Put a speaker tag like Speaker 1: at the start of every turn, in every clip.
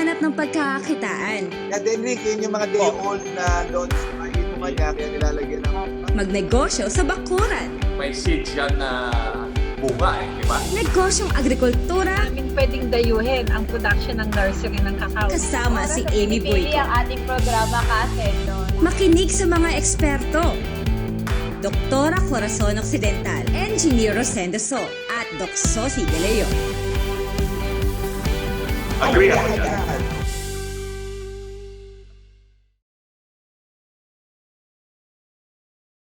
Speaker 1: maghanap ng pagkakakitaan,
Speaker 2: Kaya Denrick, yun yung mga day old na loans na inuman niya, kaya nilalagyan ng
Speaker 1: magnegosyo sa bakuran,
Speaker 3: May seeds yan na bunga di ba?
Speaker 1: negosyong agrikultura,
Speaker 4: Namin pwedeng dayuhin ang production ng nursery ng kakao.
Speaker 1: kasama si Amy
Speaker 5: Pinipili
Speaker 1: Boyko.
Speaker 5: ang ating programa kasi no.
Speaker 1: Makinig sa mga eksperto. Doktora Corazon Occidental, Engineer Rosendo So, at Doc Sosi De Leon.
Speaker 3: Agree ako dyan.
Speaker 2: Agad.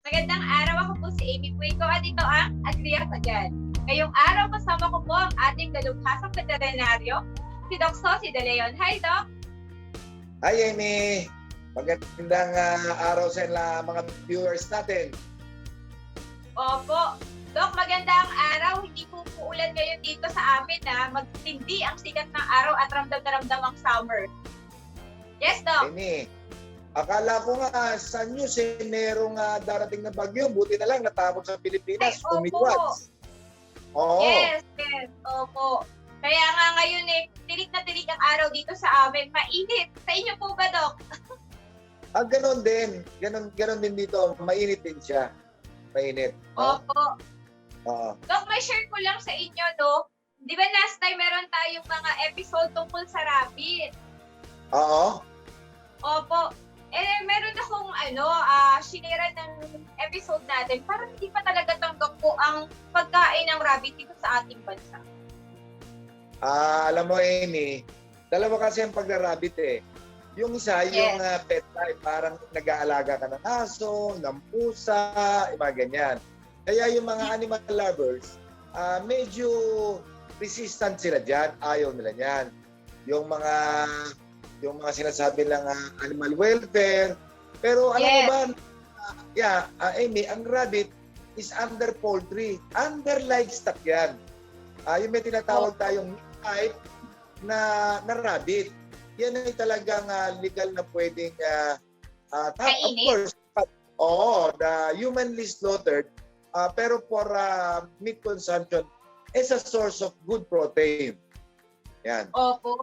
Speaker 5: Magandang araw, ako po si Amy Puico at ito ang Agree Ako Dyan. Ngayong araw kasama ko po ang ating dalubhasang veterinaryo, si Doc Sosi De Leon. Hi Doc!
Speaker 2: Hi Amy! Magandang araw sa mga viewers natin.
Speaker 5: Opo. Doc, magandang araw. Hindi po uulan ngayon dito sa amin na magtindi ang sikat ng araw at ramdam na ramdam ang summer. Yes, Doc?
Speaker 2: Amy, akala ko nga sa news merong darating na bagyo. Buti na lang natapos sa Pilipinas.
Speaker 5: Ay, opo.
Speaker 2: Umitwas. Oo.
Speaker 5: Yes, opo. Kaya nga ngayon tirik na tirik ang araw dito sa amin. Mainit. Sa inyo po ba, Doc?
Speaker 2: Ganon din. Ganon din dito. Mainit din siya. Mainit. No?
Speaker 5: Opo.
Speaker 2: Oo.
Speaker 5: Doc, may share ko lang sa inyo, Doc. Di ba last time meron tayong mga episode tungkol sa rabbit?
Speaker 2: Oo.
Speaker 5: Opo. Meron akong sinira ng episode natin. Parang hindi pa talaga tanggap po ang pagkain ng rabbit dito sa ating bansa.
Speaker 2: Alam mo, Amy, dalawa kasi ang pagra-rabbit eh. Yung isa, yung pet type, parang nag-aalaga ka ng aso, ng pusa, mga ganyan. Kaya yung mga animal lovers, medyo resistant sila dyan, ayaw nila yan. Yung mga sinasabi lang animal welfare. Pero alam mo ba, Amy, ang rabbit is under poultry, under livestock yan. Yung may tinatawag tayong type na rabbit. Yan ay talagang legal na pwedeng of course, the humanly slaughtered pero for meat consumption is a source of good protein. Yan.
Speaker 5: Opo.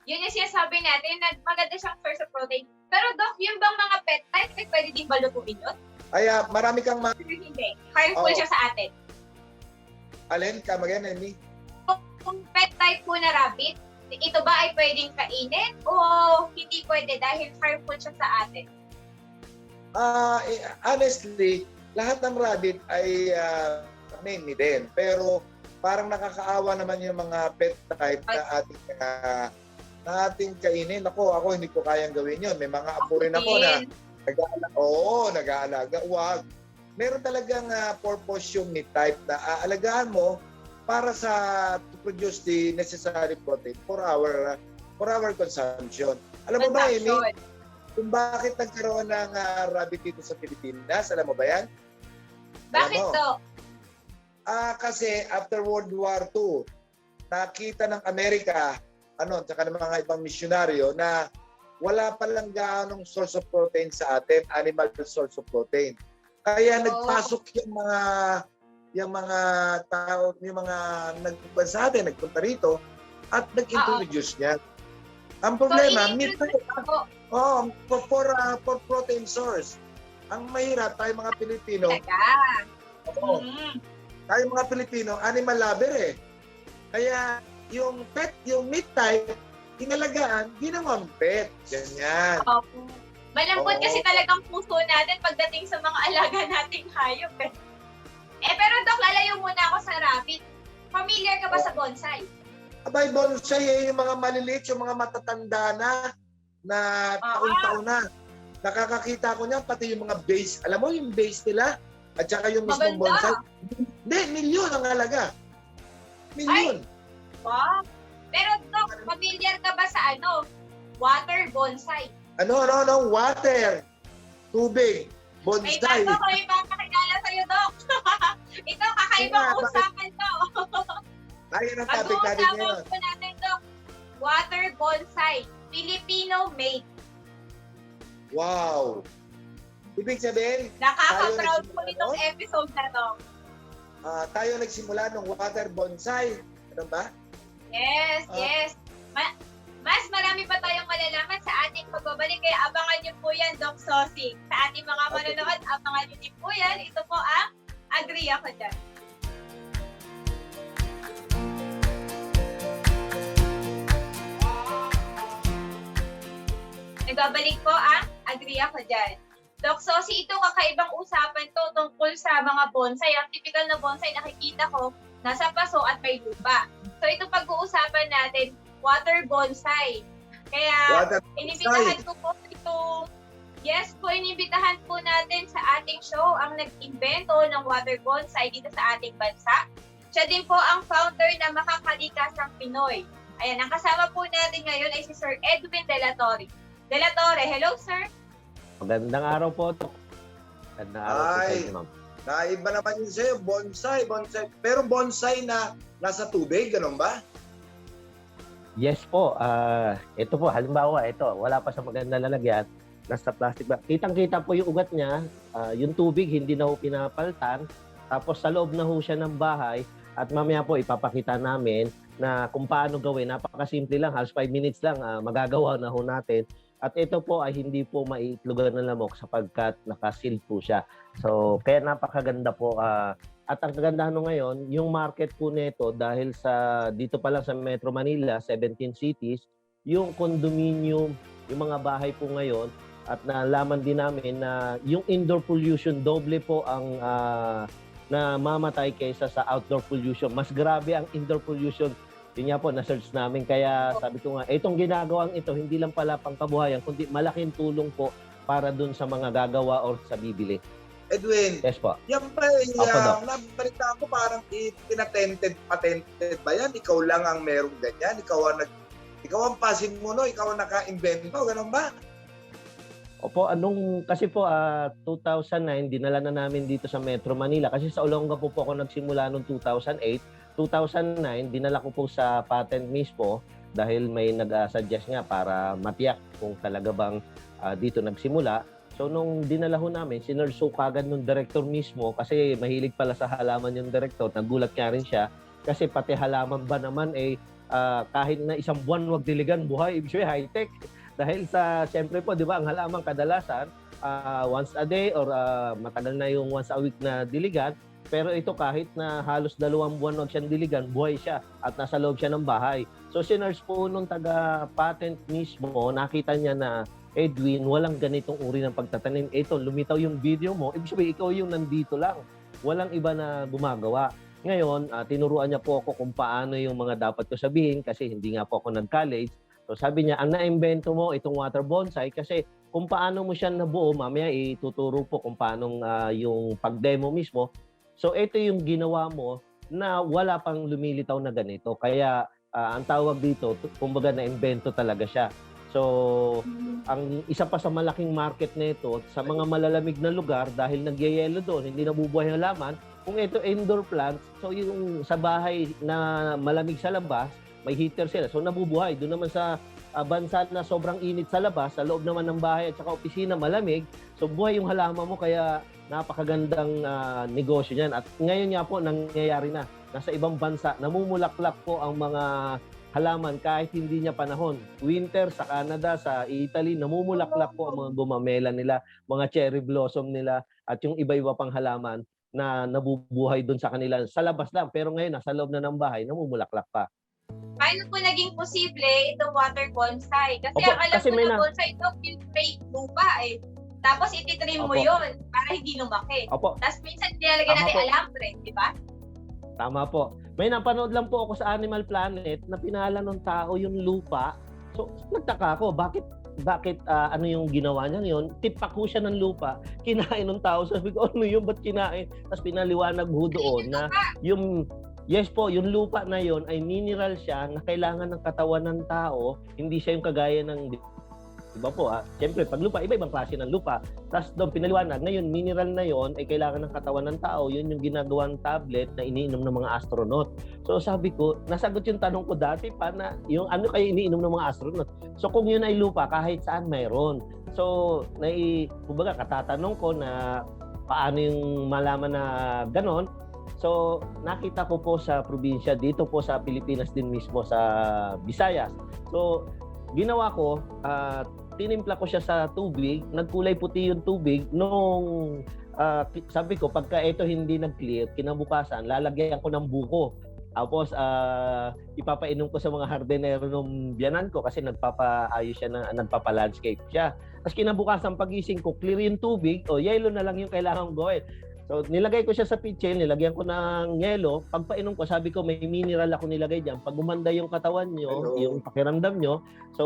Speaker 5: Yun yung sinasabi natin na maganda siyang source of protein. Pero Doc, yung bang mga pet types ay pwede din ba lutuin yun?
Speaker 2: Ay, marami kang
Speaker 5: Hindi. Harmful siya sa atin.
Speaker 2: Alin ka magayon, Amy?
Speaker 5: Kung pet type po na rabbit, ito ba ay pwedeng kainin o hindi pwede dahil harmful siya sa atin?
Speaker 2: Honestly, lahat ng rabbit ay mainly din. Pero parang nakakaawa naman yung mga pet type na ating kainin. Ako hindi ko kayang gawin yun. May mga apo rin ako na nag-aalaga. Huwag. Meron talagang purpose yung meat type na aalagaan mo para to produce the necessary protein for our consumption. Alam mo ba, Amy, kung bakit nagkaroon ng rabbit dito sa Pilipinas? Alam mo ba yan?
Speaker 5: Bakit to?
Speaker 2: Kasi after World War II, nakita ng Amerika, tsaka ng mga ibang misyonaryo na wala palang gaanong source of protein sa atin, animal source of protein. Kaya nagpasok yung mga tao, yung mga nagpunta sa atin, nagpunta rito, at nag-introduce niya. Ang problema, for protein source. Ang mahirap, tayo mga Pilipino, tayo mga Pilipino, animal lover eh. Kaya yung meat type, inalagaan, ginawang pet. Ganyan.
Speaker 5: Opo. Malambot kasi talagang puso natin pagdating sa mga alaga nating hayop eh. Pero Doc, lalayo muna ako sa rabbit. Familiar ka ba sa bonsai?
Speaker 2: Abay, bonsai yung mga maliliit, yung mga matatanda na taon-taon na. Nakakakita ko niyan, pati yung mga base. Alam mo yung base nila? At saka yung mismong bonsai. Hindi, milyon ang halaga. Milyon.
Speaker 5: Wow. Pero Doc, familiar ka ba sa water bonsai?
Speaker 2: Water. Tubig.
Speaker 5: May
Speaker 2: Bonsai.
Speaker 5: bago ko ibang kakilala sa'yo, Doc. Ito, kakaibang usapan to.
Speaker 2: Ayun ang topic natin ngayon.
Speaker 5: Pag-uusapan po natin, Doc. Water bonsai. Filipino-made.
Speaker 2: Wow. Ibig sabihin,
Speaker 5: Nakaka-proud po
Speaker 2: tayo
Speaker 5: itong episode na to.
Speaker 2: tayo nagsimula ng water bonsai. Ano ba?
Speaker 5: Yes, yes. Mas marami pa tayong malalaman sa ating pagbabalik. Kaya abangan niyo po yan, Doc Sosi. Sa ating mga manonood, abangan niyo din po yan. Ito po ang Agree Ako Dyan. Nagbabalik po ang Agree Ako Dyan. Doc Sosi, ito kakaibang usapan to tungkol sa mga bonsai. Ang typical na bonsai nakikita ko, nasa paso at may lupa. So ito pag-uusapan natin, water bonsai. Kaya inibitahan ko po ito. Yes po, inibitahan po natin sa ating show ang nag-invento ng water bonsai dito sa ating bansa. Siya din po ang founder ng Makakalikasang Pinoy. Ayan, ang kasama po natin ngayon ay si Sir Edwin De La Torre. De La Torre, hello sir.
Speaker 6: Magandang araw po. Magandang araw po sa inyo, ma'am.
Speaker 2: Naiba naman yun sa'yo, bonsai. Pero bonsai na nasa tubig, ganun ba?
Speaker 6: Yes po. Ito po, halimbawa, ito, wala pa sa maganda lalagyan. Nasa plastic bag. Kitang-kita po yung ugat niya. Yung tubig, hindi na ho pinapaltan. Tapos sa loob na ho siya ng bahay. At mamaya po, ipapakita namin na kung paano gawin. Napakasimple lang, halos 5 minutes lang, magagawa na ho natin. At ito po ay hindi po maiitlugan ng lamok sapagkat nakasil po siya. So, kaya napakaganda po. At ang kagandahan ngayon, yung market po nito dahil sa dito pa lang sa Metro Manila, 17 cities, yung condominium, yung mga bahay po ngayon, at nalaman din namin na yung indoor pollution, doble po ang na mamatay kaysa sa outdoor pollution. Mas grabe ang indoor pollution. Yun nga po, na-search namin. Kaya sabi ko nga, itong ginagawang ito, hindi lang pala pangkabuhayan, kundi malaking tulong po para dun sa mga gagawa or sa bibili.
Speaker 2: Edwin,
Speaker 6: Yes po.
Speaker 2: yan ba nabalita ko parang patented ba yan? Ikaw lang ang merong ganyan? Ikaw ang pasin mo, no? Ikaw ang naka-invento, ganun ba?
Speaker 6: Opo, kasi po 2009 dinala na namin dito sa Metro Manila kasi sa Olonga po ako nagsimula noong 2008. 2009 dinala ko po sa patent mismo dahil may nag-suggest nga para matiyak kung talaga bang dito nagsimula. So nung dinala ho namin, sinerso kagad nung director mismo kasi mahilig pala sa halaman yung director. Nagulat nga rin siya kasi pati halaman ba naman kahit na isang buwan wag diligan buhay, ibig sabihin high-tech. Dahil sa, siyempre po, di ba, ang halaman kadalasan, once a day or matagal na yung once a week na diligan. Pero ito kahit na halos 2 buwan wag siyang diligan, buhay siya at nasa loob siya ng bahay. So sinerge po nung taga-patent mismo, nakita niya na Edwin, walang ganitong uri ng pagtatanim. Ito, lumitaw yung video mo, ibig sabihin, ikaw yung nandito lang. Walang iba na gumagawa. Ngayon, tinuruan niya po ako kung paano yung mga dapat ko sabihin kasi hindi nga po ako nag-college. So sabi niya, ang na-invento mo itong water bonsai kasi kung paano mo siya nabuo, mamaya ituturo po kung paano yung pag-demo mismo. So ito yung ginawa mo na wala pang lumilitaw na ganito. Kaya ang tawag dito, kumbaga na-invento talaga siya. So ang isa pa sa malaking market nito sa mga malalamig na lugar dahil nagyayelo doon, hindi nabubuhay ang halaman. Kung ito indoor plants, so yung sa bahay na malamig sa labas, may heater sila. So nabubuhay. Doon naman sa bansa na sobrang init sa labas, sa loob naman ng bahay at saka opisina malamig, so buhay yung halaman mo kaya napakagandang negosyo niyan. At ngayon nga po nangyayari na. Nasa ibang bansa, namumulaklak po ang mga halaman kahit hindi niya panahon. Winter sa Canada, sa Italy, namumulaklak po ang mga gumamela nila, mga cherry blossom nila at yung iba-iba pang halaman na nabubuhay doon sa kanila. Sa labas lang, pero ngayon nasa loob na ng bahay, namumulaklak pa.
Speaker 5: Paano po naging posible itong water bonsai? Kasi
Speaker 6: Opo,
Speaker 5: ang alam
Speaker 6: kasi
Speaker 5: ko
Speaker 6: may
Speaker 5: na bonsai ito, fake lupa eh. Tapos ititrim mo
Speaker 6: Opo.
Speaker 5: yun para hindi lumaki.
Speaker 6: Opo.
Speaker 5: Tapos minsan nilalagyan
Speaker 6: Tama
Speaker 5: natin
Speaker 6: po.
Speaker 5: alambre, di ba?
Speaker 6: Tama po. May napanood lang po ako sa Animal Planet na pinala ng tao yung lupa. So, nagtaka ako, bakit ano yung ginawa niya ngayon? Tipak ko siya ng lupa, kinain ng tao. Sabi ko, ano yun, ba't kinain? Tapos pinaliwanag ho doon na yung, yes po, yung lupa na yon ay mineral siya na kailangan ng katawan ng tao. Hindi siya yung kagaya ng, iba po siyempre, pag lupa, iba-ibang klase ng lupa. Tapos doon pinaliwanag, ngayon, mineral na yon ay kailangan ng katawan ng tao. Yun yung ginagawang tablet na iniinom ng mga astronaut. So sabi ko, nasagot yung tanong ko dati pa na yung ano kayo iniinom ng mga astronaut. So kung yun ay lupa, kahit saan mayroon. So, kumbaga, katatanong ko na paano yung malaman na ganon. So, nakita ko po sa probinsya, dito po sa Pilipinas din mismo, sa Visayas. So, ginawa ko, tinimpla ko siya sa tubig, nagkulay puti yung tubig, nung sabi ko, pagka ito hindi nag-clear, kinabukasan, lalagyan ko ng buko. Tapos, ipapainom ko sa mga hardinero nung biyanan ko kasi nagpapaayos siya, nagpapa-landscape siya. Tapos kinabukasan pagising ko, clear yung tubig, yelo na lang yung kailangan kong gawin. So, nilagay ko siya sa pitchel, nilagyan ko ng yelo. Pagpainom ko, sabi ko, may mineral ako nilagay dyan. Pag gumanda yung katawan nyo, yung pakiramdam nyo, so,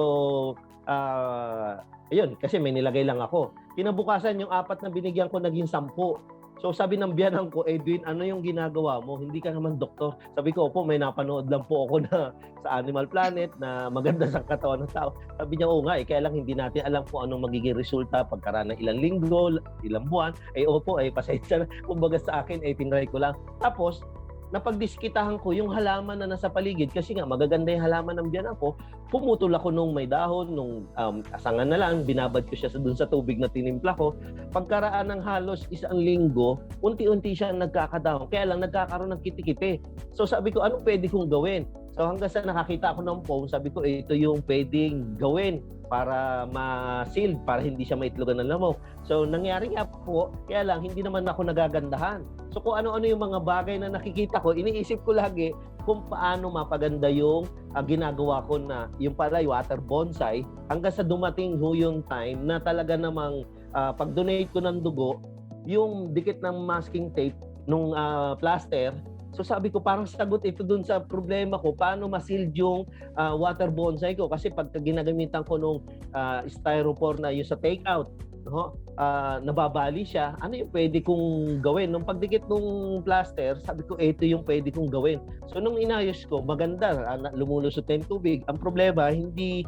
Speaker 6: ayun, kasi may nilagay lang ako. Kinabukasan, yung 4 na binigyan ko, naging 10. So sabi ng biyanan ko, Edwin, ano yung ginagawa mo? Hindi ka naman doktor. Sabi ko, opo, may napanood lang po ako na sa Animal Planet na maganda sa katawan ng tao. Sabi niya, oo nga, kaya lang hindi natin alam kung anong magiging resulta pagkaraan ng ilang linggo, ilang buwan. Opo, pasensya na. Kumbaga sa akin, tinry ko lang. Tapos, napagdiskitahan ko yung halaman na nasa paligid kasi nga magaganda yung halaman ng biyanan ko. Pumutol ako nung may dahon, nung asangan na lang, binabad ko siya dun sa tubig na tinimpla ko. Pagkaraan ng halos 1 linggo, unti-unti siya nagkakadahon. Kaya lang nagkakaroon ng kiti-kiti. So sabi ko, anong pwede kong gawin? So hanggang sa nakakita ako ng foam, sabi ko, ito yung pwedeng gawin para ma-sealed, para hindi siya maitlogan ng lamok. So nangyari nga po, kaya lang hindi naman ako nagagandahan. So kung ano-ano yung mga bagay na nakikita ko, iniisip ko lagi kung paano mapaganda yung ginagawa ko na yung pala water bonsai hanggang sa dumating ho yung time na talaga namang pag-donate ko ng dugo, yung dikit ng masking tape nung plaster. So sabi ko, parang sagot ito dun sa problema ko, paano ma-sealed yung water bonsai ko. Kasi pagka ginagamitan ko nung styrofoam na yung sa take-out, nababali siya, ano yung pwede kong gawin? Nung pagdikit nung plaster, sabi ko, ito yung pwede kong gawin. So nung inayos ko, maganda, lumulusot na yung tubig. Ang problema, hindi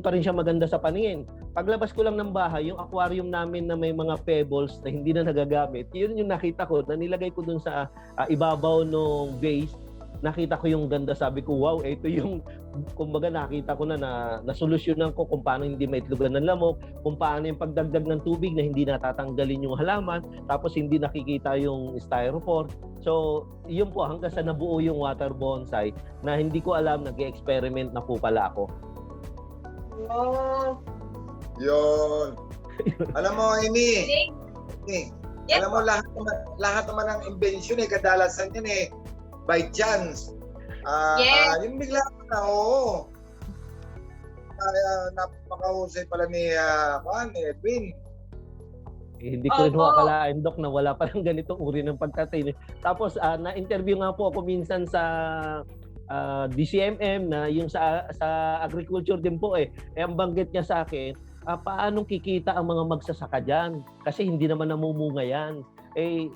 Speaker 6: pa rin siya maganda sa paningin. Paglabas ko lang ng bahay, yung aquarium namin na may mga pebbles na hindi na nagagamit, yun yung nakita ko, na nilagay ko dun sa ibabaw ng vase. Nakita ko yung ganda, sabi ko, wow, ito yung, kumbaga nakita ko na nasolusyonan ko kung paano hindi maitlogan ng lamok, kung paano yung pagdagdag ng tubig na hindi natatanggalin yung halaman, tapos hindi nakikita yung styrofoam. So, yun po, hanggang sa nabuo yung water bonsai na hindi ko alam, nag-experiment na po pala ako.
Speaker 2: Oh. Yun. Alam mo, Amy,
Speaker 5: Yes.
Speaker 2: alam mo, lahat naman ng invention kadalasan yun by chance.
Speaker 5: Yes.
Speaker 2: Yung bigla na, oo. Napakahusay pala ni Edwin.
Speaker 6: Hindi ko rin akalain, Doc, na wala palang ganitong uri ng pagtatrain. Tapos, na-interview nga po ako minsan sa DCMM na yung sa agriculture din po ang banggit niya sa akin, paano kikita ang mga magsasaka dyan? Kasi hindi naman namumunga yan.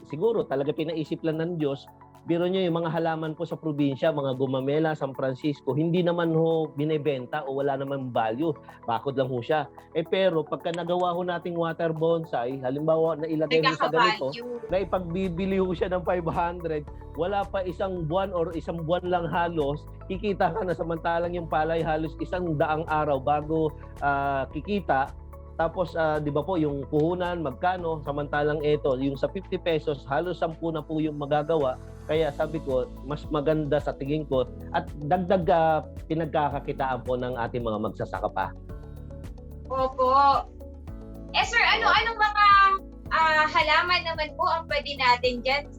Speaker 6: Siguro talaga pinaisip lang ng Diyos. Biro nyo yung mga halaman po sa probinsya, mga gumamela, San Francisco, hindi naman ho binebenta o wala naman value. Bakod lang ho siya. Pero pagka nagawa ho nating water bonsai, halimbawa na ilagay ho sa ganito, na ipagbibili ho siya ng 500, wala pa 1 buwan or 1 buwan lang halos, kikita ka na, samantalang yung palay halos 100 araw bago kikita. Tapos, di ba po, yung puhunan, magkano, samantalang ito, yung sa 50 pesos, halos 10 na po yung magagawa. Kaya sabi ko, mas maganda sa tingin ko at dagdag pinagkakakitaan po ng ating mga magsasaka pa.
Speaker 5: Opo. Sir, anong mga halaman naman po ang pwede natin dyan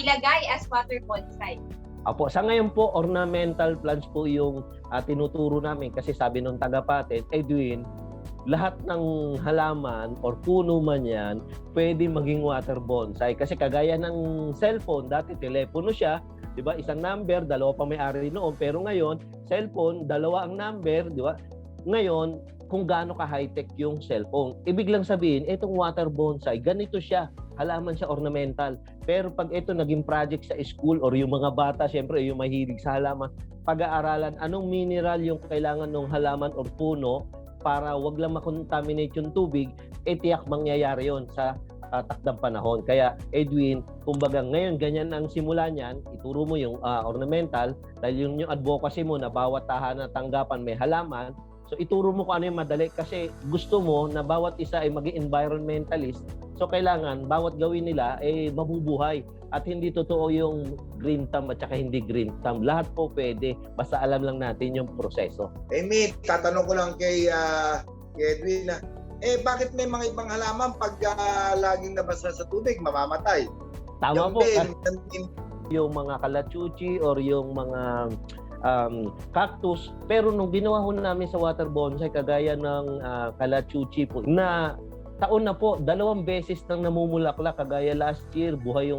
Speaker 5: ilagay as water bonsai?
Speaker 6: Opo, sa ngayon po, ornamental plants po yung tinuturo namin kasi sabi nung taga-patent, Edwin, lahat ng halaman or puno man yan, pwede maging water bonsai. Kasi kagaya ng cellphone, dati telepono siya, di ba? Isang number, 2 pa may-ari noon. Pero ngayon, cellphone, 2 ang number, di ba? Ngayon, kung gaano ka high-tech yung cellphone. Ibig lang sabihin, itong water bonsai, ganito siya. Halaman siya ornamental. Pero pag ito naging project sa school or yung mga bata, syempre yung mahilig sa halaman, pag-aaralan, anong mineral yung kailangan ng halaman or puno para wag lang makontaminate yung tubig, tiyak mangyayari yon sa takdang panahon. Kaya Edwin, kumbaga ngayon ganyan ang simula niyan, ituro mo yung ornamental dahil yung advocacy mo na bawat tahanan tanggapan may halaman. So ituro mo kung ano yung madali kasi gusto mo na bawat isa ay maging environmentalist So kailangan bawat gawin nila mabubuhay at hindi totoo yung green thumb at saka hindi green thumb. Lahat po pwede basta alam lang natin yung proseso.
Speaker 2: Amy, tatanong ko lang kay Edwin na, bakit may mga ibang halaman pag laging nabasa sa tubig, mamamatay?
Speaker 6: Tama
Speaker 2: Yung
Speaker 6: po.
Speaker 2: din,
Speaker 6: Yung mga kalachuchi or yung mga cactus. Pero nung ginawa ho namin sa water bonsai, kagaya ng kalachuchi po, na taon na po, 2 beses nang namumulaklak. Kagaya last year, buhay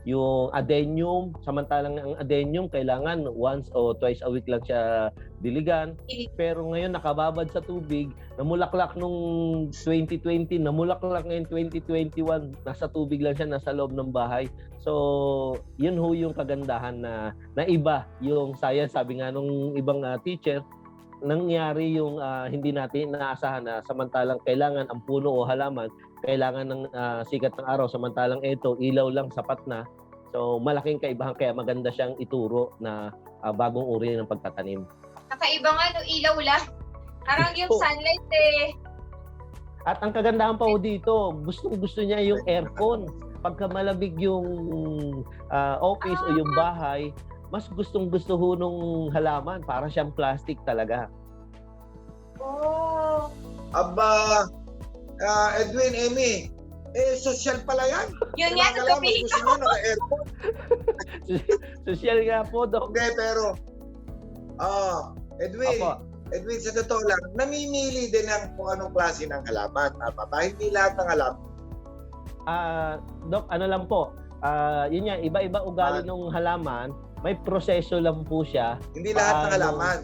Speaker 6: yung adenium. Samantalang ang adenium, kailangan once o twice a week lang siya diligan. Pero ngayon, nakababad sa tubig. Namulaklak nung 2020, namulaklak ngayon 2021. Nasa tubig lang siya, nasa loob ng bahay. So, yun ho yung kagandahan na iba yung science. Sabi nga nung ibang teacher, nangyari yung hindi natin inaasahan na samantalang kailangan ang puno o halaman, kailangan ng sikat ng araw, samantalang ito, ilaw lang, sapat na. So, malaking kaibahan kaya maganda siyang ituro na bagong uri ng pagtatanim.
Speaker 5: Kakaiba nga, no, ilaw lang. Parang yung sunlight
Speaker 6: At ang kagandahan pa ho dito, gustong-gusto niya yung aircon. Pagka malamig yung office o yung bahay, mas gustong-gusto ho nung halaman. Para siyang plastic talaga.
Speaker 5: Oh.
Speaker 2: Aba, Edwin, Amy, social pala yan.
Speaker 5: Yun nga,
Speaker 2: Kailangan mas
Speaker 5: sasabihin
Speaker 2: gusto
Speaker 5: ko.
Speaker 2: niya naka-aircon.
Speaker 6: Social nga po, Dok.
Speaker 2: Hindi, pero, Edwin,
Speaker 6: Opo.
Speaker 2: Edwin, sa totoo lang, namimili din ng kung anong klase ng halaman. Tama ba? Hindi lahat ng halaman.
Speaker 6: Dok, ano lang po, yun nga, iba-iba ugali ng halaman, may proseso lang po siya.
Speaker 2: Hindi lahat ng halaman.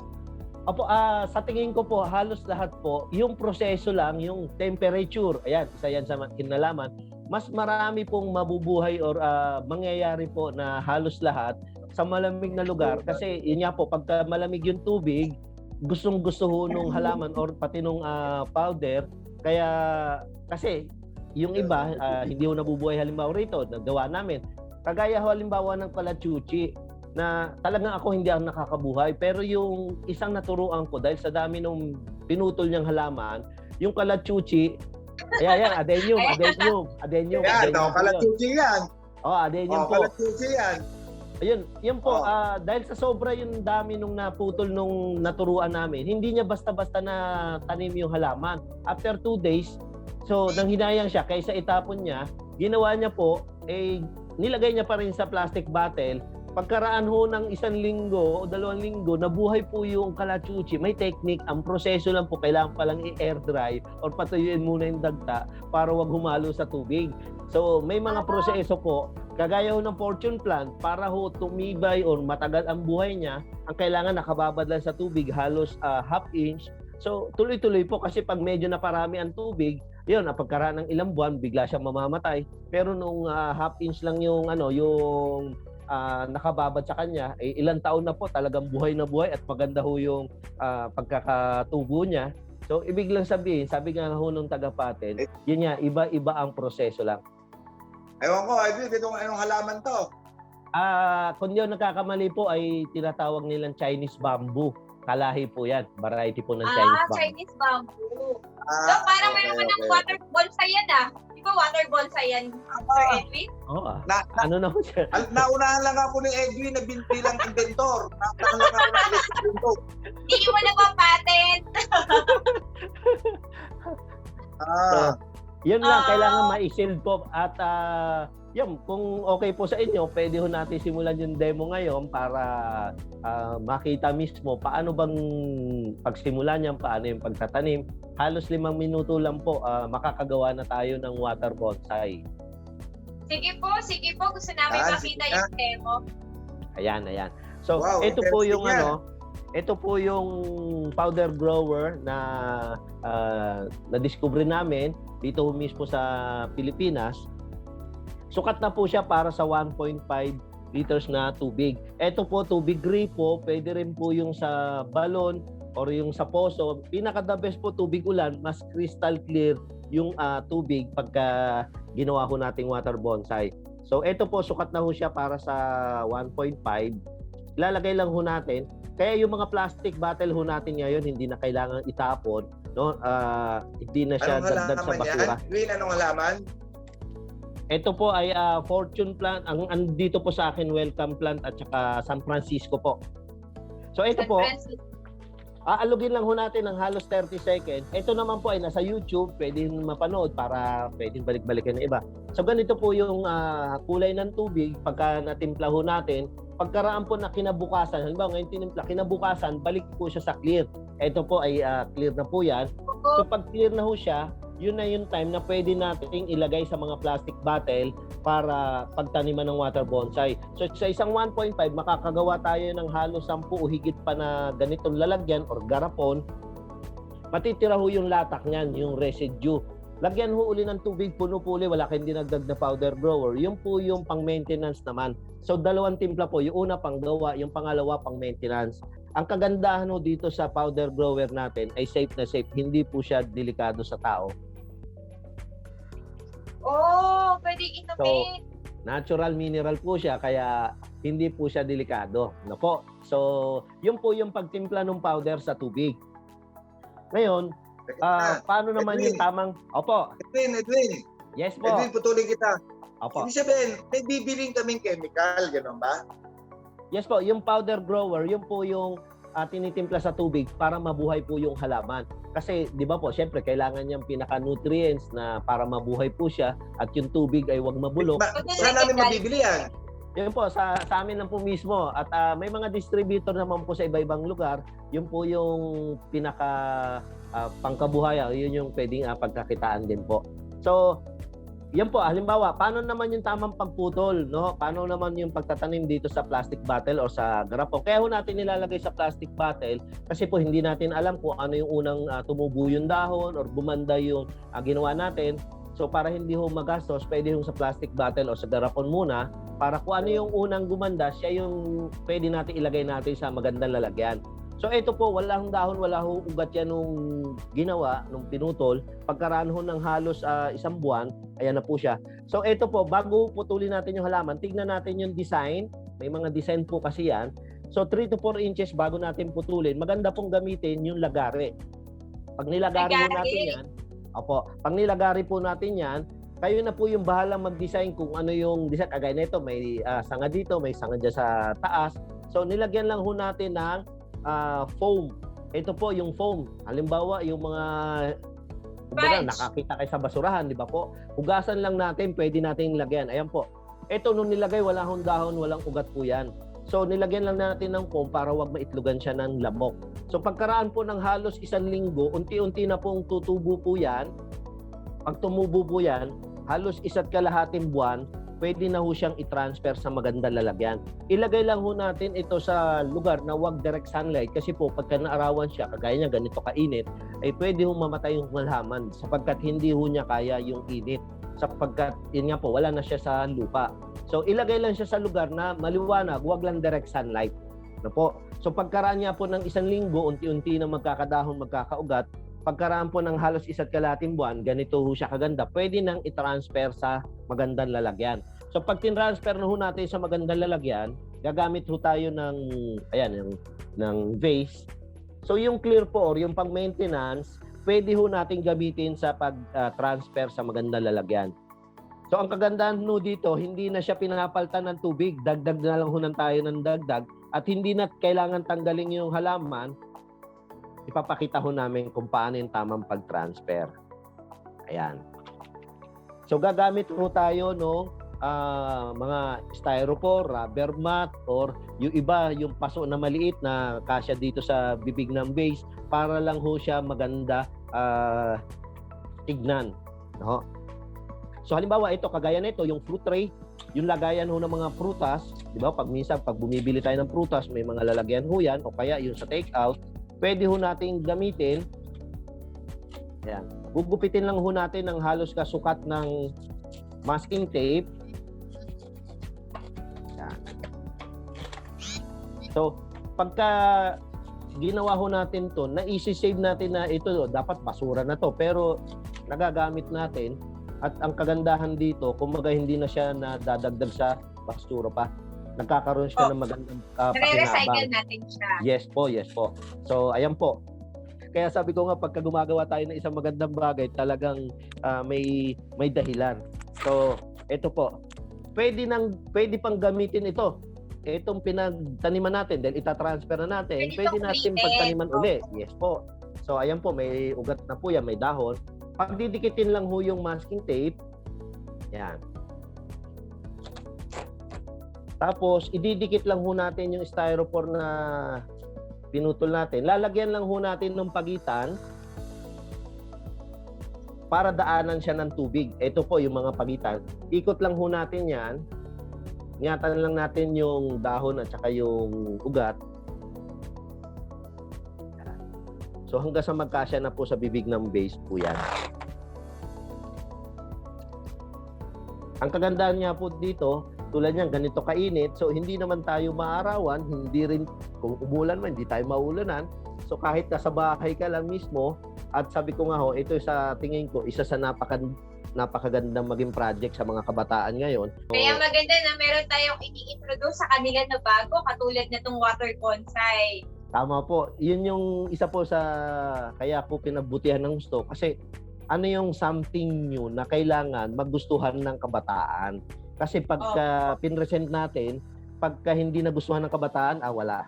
Speaker 6: Opo, sa tingin ko po, halos lahat po, yung proseso lang, yung temperature, ayan, isa yan sa kinalaman, mas marami pong mabubuhay or mangyayari po na halos lahat sa malamig na lugar. Kasi yun nga po, pagka malamig yung tubig, gustong-gusto ho nung halaman or pati nung powder. Kaya, kasi yung iba, hindi ho nabubuhay halimbawa rito, nagawa namin. Kagaya ho halimbawa ng kalachuchi, na talagang ako hindi ako nakakabuhay. Pero yung isang naturuan ko, dahil sa dami nung pinutol niyang halaman, yung kalachuchi, ayan, adenium.
Speaker 2: Yan, kalachuchi yan.
Speaker 6: Adenium po.
Speaker 2: Kalachuchi yan.
Speaker 6: Ayun, yun po, dahil sa sobra yung dami nung naputol nung naturuan namin, hindi niya basta-basta na tanim yung halaman. After 2 days, so nang hinayang siya, kaysa itapon niya, ginawa niya po, nilagay niya pa rin sa plastic bottle. Pagkaraan ho ng 1 linggo o 2 linggo, nabuhay po yung kalachuchi. May technique, ang proseso lang po, kailangan palang i-air dry or patuyuin muna yung dagta para wag humalo sa tubig. So may mga proseso po, kagaya ho ng fortune plant, para ho tumibay or matagal ang buhay niya, ang kailangan nakababad lang sa tubig, halos ½ inch. So tuloy-tuloy po kasi pag medyo naparami ang tubig, yun, pagkaraan ng ilang buwan, bigla siyang mamamatay. Pero nung ½ inch lang yung nakababad sa kanya, ilang taon na po talagang buhay na buhay at maganda ho yung pagkakatubo niya. So ibig lang sabihin, sabi nga ho nung taga-patent, yun nga, iba-iba ang proseso lang.
Speaker 2: Ewan ko, Edwin, anong halaman to?
Speaker 6: Kung yun nagkakamali po ay tinatawag nilang Chinese bamboo. Kalahi po yan, variety po ng Chinese bamboo.
Speaker 5: Chinese bamboo. So parang meron ka ng water bonsai yan Di ba water bonsai yan, Sir Edwin?
Speaker 6: Ano na po siya?
Speaker 2: Naunahan lang ako ni Edwin na bilang inventor. Naunahan lang ako ng inventor.
Speaker 5: Hindi mo na ba patent?
Speaker 6: Yun lang, kailangan ma-shield po. At yun, kung okay po sa inyo, pwede ho natin simulan yung demo ngayon para makita mismo paano bang pagsimula niyan, paano yung pagtatanim. Halos 5 minuto lang po, makakagawa na tayo ng water bonsai.
Speaker 5: Sige po. Gusto namin makita yung demo.
Speaker 6: Ayan. So,
Speaker 2: Wow,
Speaker 6: ito po yung
Speaker 2: interesting
Speaker 6: ito po yung powder grower na na-discover namin dito mismo sa Pilipinas. Sukat na po siya para sa 1.5 liters na tubig. Ito po, tubig gripo, pwede rin po yung sa balon or yung sa poso. Pinaka-the best po, tubig ulan, mas crystal clear yung tubig pagka ginawa ko nating water bonsai. So ito po, sukat na ho siya para sa 1.5. Ilalagay lang ho natin. Kaya yung mga plastic bottle ho natin ngayon, hindi na kailangan itapon. no? Hindi na siya
Speaker 2: Anong
Speaker 6: dagdag sa
Speaker 2: halaman yan?
Speaker 6: basura.
Speaker 2: Edwin, anong halaman?
Speaker 6: Ito po ay Fortune plant. Ang andito po sa akin, Welcome plant at saka San Francisco po. So ito
Speaker 5: San
Speaker 6: po,
Speaker 5: Francisco.
Speaker 6: aalugin lang ho natin ng halos 30 seconds. Ito naman po ay nasa YouTube, pwedeng mapanood para pwedeng balik-balikan ng iba. So ganito po yung kulay ng tubig pagka natimpla ho natin. Pagkaraan po na kinabukasan, halimbawa ngayon tinimpla, kinabukasan, balik po siya sa clear. Ito po ay clear na po yan. So pag clear na ho siya, yun na yung time na pwede nating ilagay sa mga plastic bottle para pagtaniman ng water bonsai. So sa isang 1.5, makakagawa tayo ng halos 10 o higit pa na ganitong lalagyan or garapon. Matitira ho yung latak niyan, yung residue. Lagyan ho uli ng tubig, puno po uli, wala kayong dinagdag na powder grower. Yun po yung pang-maintenance naman. So dalawang timpla po, yung una panggawa, yung pangalawa pang-maintenance. Ang kagandahan ho dito sa powder grower natin ay safe na safe, hindi po siya delikado sa tao.
Speaker 5: Oh, pwedeng inumin.
Speaker 6: Natural mineral po siya kaya hindi po siya delikado. No po. So, yun po yung pagtimpla ng powder sa tubig. Ngayon, paano naman
Speaker 2: Edwin.
Speaker 6: yung tamang... Opo.
Speaker 2: Edwin.
Speaker 6: Yes po.
Speaker 2: Edwin, putulin kita.
Speaker 6: Opo.
Speaker 2: Ibig sabihin, may bibiling kaming chemical, gano'n ba?
Speaker 6: Yes po, yung powder grower, yun po yung tinitimpla sa tubig para mabuhay po yung halaman. Kasi, di ba po, syempre, kailangan niyang pinaka-nutrients na para mabuhay po siya at yung tubig ay huwag mabulok.
Speaker 2: Saan namin mabibili yan?
Speaker 6: Yun po, sa amin lang po mismo. At may mga distributor naman po sa iba-ibang lugar. Yun po yung pinaka pangkabuhayan. Yun yung pwedeng pagkakitaan din po. So, yan po, halimbawa, paano naman yung tamang pagputol, no? Paano naman yung pagtatanim dito sa plastic bottle o sa garapon? Kaya ho natin nilalagay sa plastic bottle kasi po hindi natin alam kung ano yung unang tumubo yung dahon or bumanda yung ginawa natin. So para hindi ho magastos, pwede ho sa plastic bottle o sa garapon muna para kung ano yung unang gumanda, siya yung pwede natin ilagay natin sa magandang lalagyan. So ito po, wala hong dahon, wala hong ugat yan nung ginawa, nung pinutol. Pagkaraan ho ng halos isang buwan, ayan na po siya. So ito po, bago putulin natin yung halaman, tignan natin yung design. May mga design po kasi yan. So 3 to 4 inches bago natin putulin, maganda pong gamitin yung lagari. Pag nilagari ho natin yan, pag nilagari po natin yan, kayo na po yung bahala mag-design kung ano yung design. Kagaya nito, may sanga dito, may sanga dyan sa taas. So nilagyan lang ho natin ng foam. Ito po yung foam. Halimbawa, yung mga nakakita kayo sa basurahan, di ba po? Hugasan lang natin, pwede nating lagyan. Ayan po. Ito nung nilagay, wala hong dahon, walang ugat po yan. So nilagyan lang natin ng foam para wag maitlogan siya ng lamok. So pagkaraan po ng halos 1 linggo, unti-unti na pong tutubo po yan. Pag tumubo po yan, halos 1.5 buwan, pwede na ho siyang i-transfer sa magandang lalagyan. Ilagay lang ho natin ito sa lugar na wag direct sunlight kasi po pagka naarawan siya, kagaya niya ganito kainit, ay pwede ho mamatay yung halaman sapagkat hindi ho niya kaya yung init. Sapagkat yun nga po, wala na siya sa lupa. So ilagay lang siya sa lugar na maliwanag, wag lang direct sunlight. No po? So pagkaraan niya po ng 1 linggo, unti-unti na magkakadahon, magkakaugat, pagkaraan po ng halos 1.5 buwan, ganito ho siya kaganda, pwede nang i-transfer sa magandang lalagyan. So pag tin-transfer na ho natin sa magandang lalagyan, gagamit ho tayo ng vase. So yung clear po or yung pang-maintenance, pwede ho natin gamitin sa pag-transfer sa magandang lalagyan. So ang kagandahan ho dito, hindi na siya pinapalitan ng tubig, dagdag na lang ho tayo ng dagdag at hindi na kailangan tanggalin yung halaman. Ipapakita ho namin kung paano yung tamang pag-transfer. Ayan. So gagamit ho tayo ng mga styrofoam, rubber mat, or yung iba, yung paso na maliit na kasya dito sa bibig ng vase para lang ho siya maganda tignan. No? So halimbawa ito, kagaya nito, yung fruit tray, yung lagayan ho ng mga prutas, di ba? Pag minsan, pag bumibili tayo ng prutas, may mga lalagyan ho yan, o kaya yung sa take-out, pwede ho nating gamitin. Ayan. Gugupitin lang ho natin ng halos kasukat ng masking tape. Ayan. So, pagka ginawa ho natin to, na-i-save natin na ito, dapat basura na to, pero nagagamit natin at ang kagandahan dito, kumaga hindi na siya nadadagdag sa basura pa. Nagkakaroon siya ng magandang pakinabang.
Speaker 5: Nare-recycle natin siya.
Speaker 6: Yes po, yes po. So, ayan po. Kaya sabi ko nga, pagka gumagawa tayo ng isang magandang bagay, talagang may dahilan. So, ito po. Pwede pang gamitin ito. Itong pinagtaniman natin, dahil itatransfer na natin, pwede natin pagtaniman uli. Yes po. So, ayan po, may ugat na po yan, may dahon. Pagdidikitin lang ho yung masking tape. Yan. Tapos, ididikit lang ho natin yung styrofoam na pinutol natin. Lalagyan lang ho natin ng pagitan para daanan siya ng tubig. Ito po yung mga pagitan. Ikot lang ho natin yan. Ingatan lang natin yung dahon at saka yung ugat. So hanggang sa magkasya na po sa bibig ng base po yan. Ang kagandahan niya po dito, tulad niyan, ganito kainit. So hindi naman tayo maarawan, hindi rin, kung umulan man, hindi tayo maulanan. So kahit nasa bahay ka lang mismo, at sabi ko nga ho, ito sa tingin ko, isa sa napakagandang maging project sa mga kabataan ngayon.
Speaker 5: Kaya maganda na meron tayong i-introduce sa kanila na bago, katulad na itong water bonsai.
Speaker 6: Tama po. Yun yung isa po sa kaya ko pinagbutihan ng gusto. Kasi ano yung something new na kailangan magustuhan ng kabataan. Kasi pagka pinresent natin, pagka hindi nagustuhan ng kabataan, wala.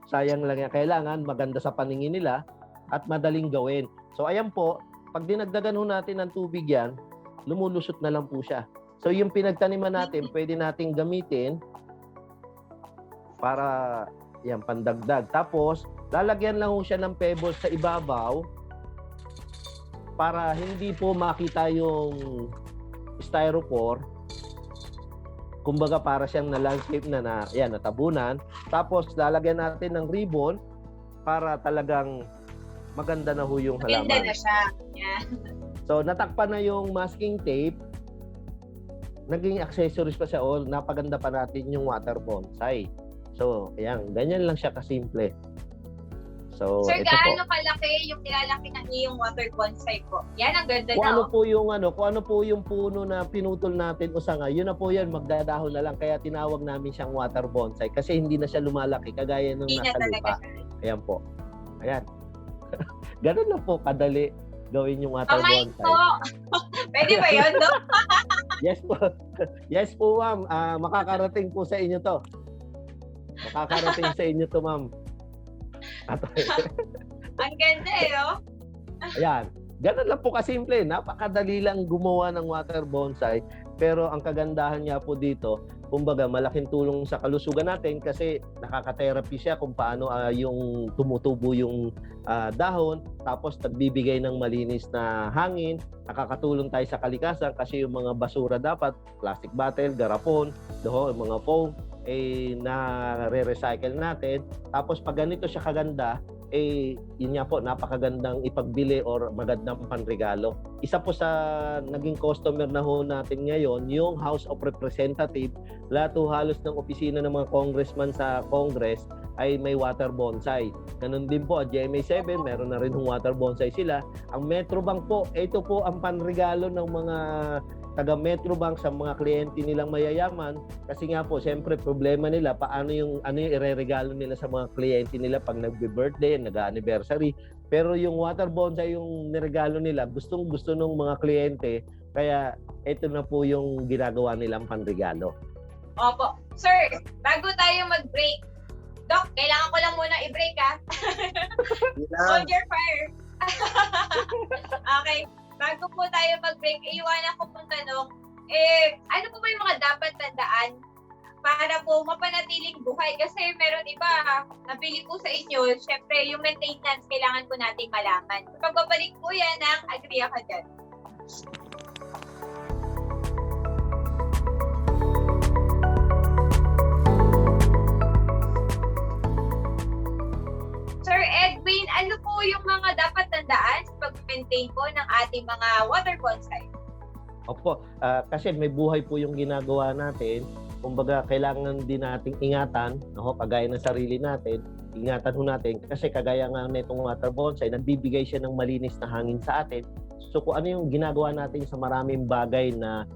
Speaker 6: Sayang lang yan. Kailangan maganda sa paningin nila at madaling gawin. So ayan po, pag dinagdagan ho natin ng tubig yan, lumulusot na lang po siya. So yung pinagtaniman natin, pwede nating gamitin para yan, pandagdag. Tapos, lalagyan lang ho siya ng pebbles sa ibabaw para hindi po makita yung styrofoam. Kumbaga para siyang na-landscape na yan, natabunan. Tapos, lalagyan natin ng ribbon para talagang maganda na ho yung halaman.
Speaker 5: Maganda na siya. Yeah.
Speaker 6: So, natakpan na yung masking tape. Naging accessories pa siya. Napaganda pa natin yung water bonsai. So, ayan. Ganyan lang siya kasimple. So,
Speaker 5: Sir,
Speaker 6: ito
Speaker 5: gaano
Speaker 6: po.
Speaker 5: kalaki yung nilalaki na niyo yung water bonsai po? Yan, ang ganda
Speaker 6: Kung
Speaker 5: na.
Speaker 6: kung ano po yung puno na pinutol natin o sanga, yun na po yan, magdadahon na lang. Kaya tinawag namin siyang water bonsai kasi hindi na siya lumalaki kagaya nung
Speaker 5: Hindi na
Speaker 6: nasa
Speaker 5: talaga
Speaker 6: lupa.
Speaker 5: siya.
Speaker 6: Ayan po. Ayan. Ganun lang po kadali gawin yung water
Speaker 5: Kamay
Speaker 6: bonsai.
Speaker 5: po. Pwede ba yun, no?
Speaker 6: Yes po. Yes po, ma'am. Makakarating po sa inyo to. Makakarating sa inyo to, ma'am.
Speaker 5: Ang ganda eh, oh.
Speaker 6: Ayan. Ganun lang po kasimple. Napakadali lang gumawa ng water bonsai. Pero ang kagandahan niya po dito, kumbaga malaking tulong sa kalusugan natin kasi nakaka-therapy siya kung paano yung tumutubo yung dahon, tapos nagbibigay ng malinis na hangin, nakakatulong tayo sa kalikasan kasi yung mga basura dapat, plastic bottle, garapon, mga foam, na-recycle natin. Tapos pag ganito siya kaganda, yun nga po, napakagandang ipagbili or magandang panregalo. Isa po sa naging customer na ho natin ngayon, yung House of Representatives. Lahat ho halos ng opisina ng mga congressman sa Congress ay may water bonsai. Ganun din po, GMA7, meron na rin yung water bonsai sila. Ang Metrobank po, ito po ang panregalo ng mga taga Metrobank sa mga kliyente nilang mayayaman kasi nga po siyempre problema nila paano yung ireregalo nila sa mga kliyente nila pag nagbe-birthday, nag-anniversary. Pero yung water bonsai yung niregalo nila, gustong-gusto ng mga kliyente, kaya ito na po yung ginagawa nilang panregalo.
Speaker 5: Opo. Sir, bago tayo mag-break, Doc, kailangan ko lang muna i-break, ha? Hold your fire. Okay. Bago po tayo mag-break, iiwanan ko pong tanong, ano po ba yung mga dapat tandaan para po mapanatiling buhay? Kasi meron iba, nabili po sa inyo, syempre yung maintenance kailangan po nating malaman. Pagbabalik po yan ng Agria Ka Dyan. Sir Edwin, ano po yung mga dapat tandaan sa pag-maintain po ng ating mga water bonsai?
Speaker 6: Opo, kasi may buhay po yung ginagawa natin. Kumbaga, kailangan din nating ingatan, kagaya ng sarili natin. ingatan ho natin kasi kagaya nga nitong water bonsai, nagbibigay siya ng malinis na hangin sa atin. So kung ano yung ginagawa natin sa maraming bagay na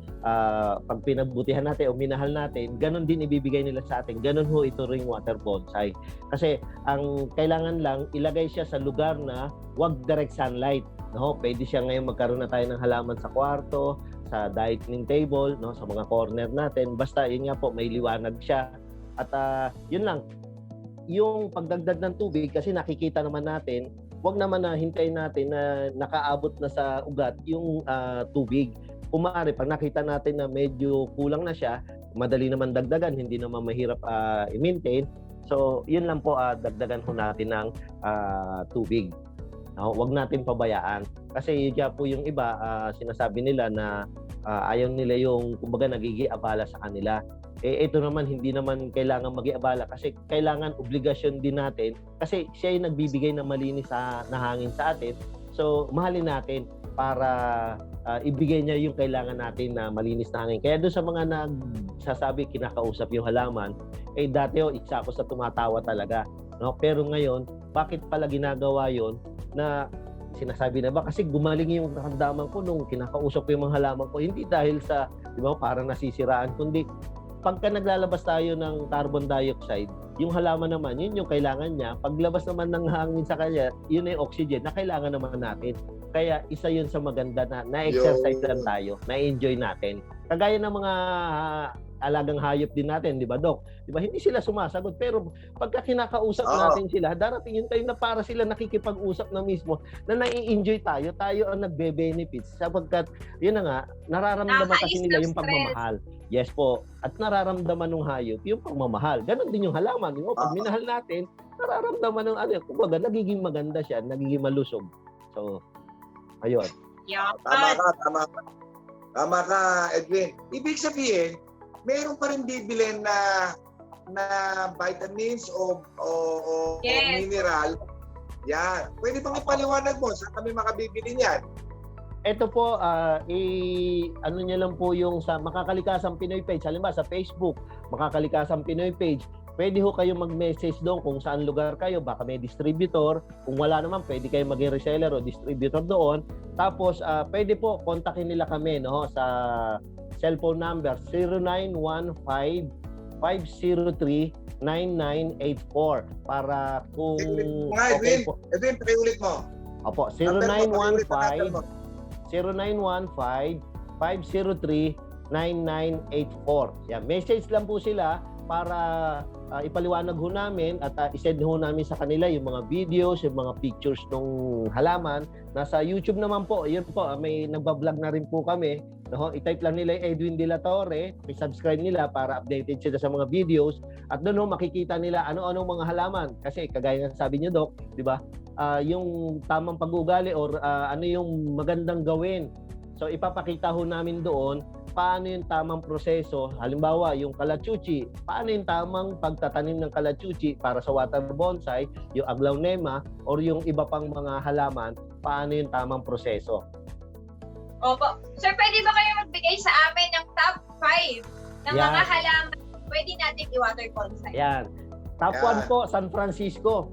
Speaker 6: pag pinagbutihan natin o minahal natin, ganun din ibibigay nila sa atin. Ganun ho ito ring water bonsai. Kasi ang kailangan lang ilagay siya sa lugar na wag direct sunlight. No, pwede siya ngayon magkaroon na tayo ng halaman sa kwarto, sa dining table, no, sa mga corner natin. Basta yun nga po, may liwanag siya. At yun lang, yung pagdagdag ng tubig kasi nakikita naman natin, wag naman na hintayin natin na nakaabot na sa ugat yung tubig. Kung maaari, pag nakita natin na medyo kulang na siya, madali naman dagdagan, hindi naman mahirap i-maintain. So, yun lang po, dagdagan ho natin ng tubig. No, wag natin pabayaan. Kasi yun po yung iba, sinasabi nila na ayaw nila yung, kumbaga, nagigiabala sa kanila. Ito naman, hindi naman kailangan mag-iabala kasi kailangan obligasyon din natin kasi siya yung nagbibigay ng malinis na hangin sa atin. So, mahalin natin para ibigay niya yung kailangan natin na malinis na hangin. Kaya doon sa mga nagsasabi, kinakausap yung halaman, dati isa ako sa tumatawa talaga. No? Pero ngayon, bakit pala ginagawa yon na sinasabi na ba? Kasi gumaling yung karamdaman ko nung kinakausap ko yung mga halaman ko. Hindi dahil sa, di ba, parang nasisiraan, kundi pagka naglalabas tayo ng carbon dioxide, yung halaman naman, yun yung kailangan niya. Paglabas naman ng hangin sa kanya, yun ay oxygen na kailangan naman natin. Kaya isa yun sa maganda na exercise lang tayo, na-enjoy natin. Kagaya ng mga alagang hayop din natin, di ba, Doc? Di ba, hindi sila sumasagot. Pero pagka kinakausap natin sila, darating yung time na para sila nakikipag-usap na mismo, na nai-enjoy tayo ang nagbe-benefits. Sapagkat, yun na nga, nararamdaman kasi nila yung pagmamahal. Yes po. At nararamdaman ng hayop yung pagmamahal. Ganon din yung halaman. Yung pag minahal natin, nararamdaman ng kumbaga, nagiging maganda siya, nagiging malusog. So, ayun.
Speaker 2: Tama ka, Edwin. Ibig sabihin, meron pa rin bibilin na vitamins o mineral. Yan. Pwede bang ipaliwanag mo? Saan kami makabibili niyan?
Speaker 6: Ito po, ano niya lang po yung sa Makakalikasang Pinoy page. Halimbawa sa Facebook, Makakalikasang Pinoy page. Pwede ho kayo mag-message doon kung saan lugar kayo. Baka may distributor. Kung wala naman, pwede kayo maging reseller o distributor doon. Tapos, pwede po, kontakin nila kami no, sa cellphone number 0915-503-9984 para kung
Speaker 2: okay po. Edwin, pakiulit mo.
Speaker 6: Opo, 0915-503-9984. Yan, message lang po sila para ipaliwanag ho namin at isend ho namin sa kanila yung mga videos, yung mga pictures ng halaman. Nasa YouTube naman po, yun po, may nagbablog na rin po kami. No? I-type lang nila yung Edwin De La Torre, i-subscribe nila para updated sila sa mga videos. At doon ho, makikita nila ano-anong mga halaman. Kasi kagaya ng sabi niyo, Doc, di ba? Yung tamang pag-ugali or ano yung magandang gawin. So ipapakita ho namin doon paano yung tamang proseso. Halimbawa, yung kalachuchi, paano yung tamang pagtatanim ng kalachuchi para sa water bonsai, yung aglaonema or yung iba pang mga halaman, paano yung tamang proseso.
Speaker 5: Opo. Sir, pwede ba kayo magbigay sa amin ng top 5 ng mga halaman pwede natin i-water bonsai?
Speaker 6: Yan. Top 1 po, San Francisco.